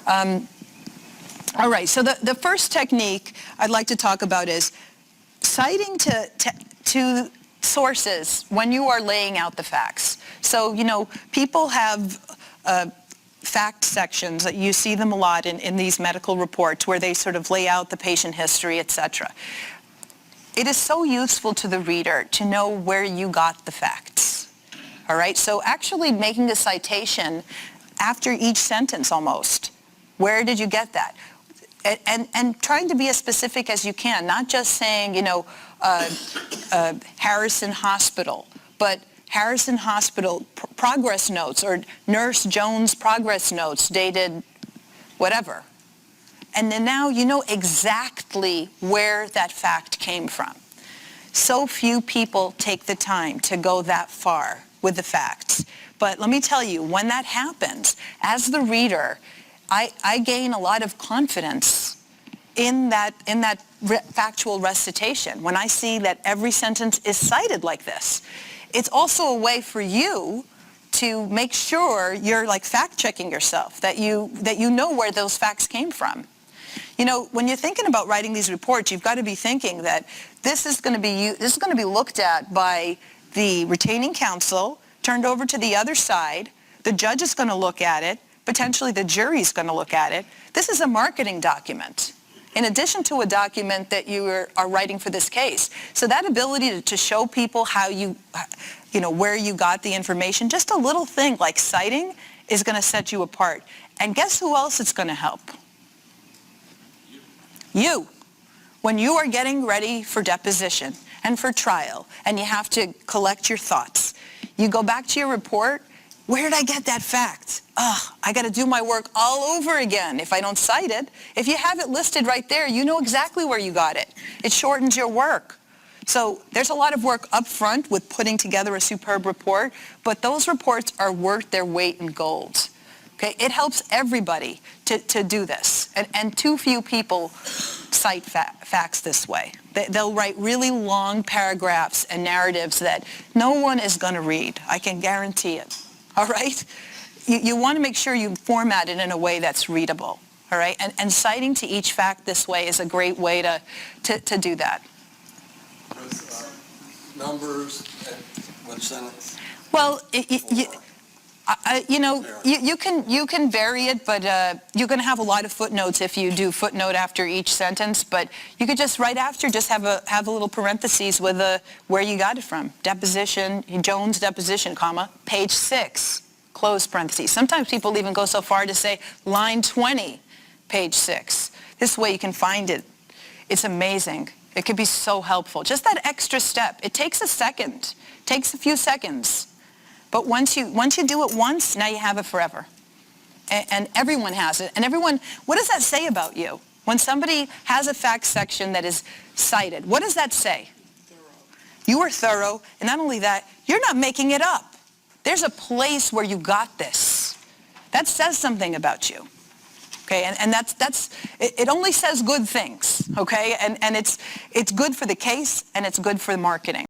All right, so the first technique I'd like to talk about is citing to sources when you are laying out the facts. So, you know, people have fact sections, that you see them a lot in these medical reports where they sort of lay out the patient history, etc. It is so useful to the reader to know where you got the facts. All right, so actually making a citation after each sentence almost. Where did you get that? And trying to be as specific as you can, not just saying, you know, Harrison Hospital, but Harrison Hospital progress notes or Nurse Jones progress notes dated whatever. And then now you know exactly where that fact came from. So few people take the time to go that far with the facts. But let me tell you, when that happens, as the reader, I gain a lot of confidence in that factual recitation when I see that every sentence is cited like this. It's also a way for you to make sure you're like fact-checking yourself, that you know where those facts came from. You know, when you're thinking about writing these reports, you've got to be thinking that this is going to be looked at by the retaining counsel, turned over to the other side. The judge is going to look at it. Potentially the jury is going to look at it. This is a marketing document, in addition to a document that you are writing for this case. So that ability to show people how you know, where you got the information, just a little thing like citing is going to set you apart. And guess who else it's going to help? You. When you are getting ready for deposition and for trial, and you have to collect your thoughts, you go back to your report. Where did I get that fact? I got to do my work all over again if I don't cite it. If you have it listed right there, you know exactly where you got it. It shortens your work. So there's a lot of work up front with putting together a superb report, but those reports are worth their weight in gold. Okay? It helps everybody to do this. And too few people cite facts this way. They'll write really long paragraphs and narratives that no one is going to read. I can guarantee it. All right? You want to make sure you format it in a way that's readable. All right? And citing to each fact this way is a great way to do that. Numbers and one sentence? Well, you know, you can vary it, but you're going to have a lot of footnotes if you do footnote after each sentence. But you could just right after just have a little parentheses with where you got it from. Deposition, Jones deposition, comma, page 6, close parentheses. Sometimes people even go so far to say line 20, page 6. This way you can find it. It's amazing. It could be so helpful. Just that extra step. It takes a second. It takes a few seconds. But once you do it once, now you have it forever. And everyone has it. And everyone, what does that say about you? When somebody has a fact section that is cited, what does that say? Thorough. You are thorough, and not only that, you're not making it up. There's a place where you got this. That says something about you. Okay, and it only says good things, okay? And it's good for the case, and it's good for the marketing.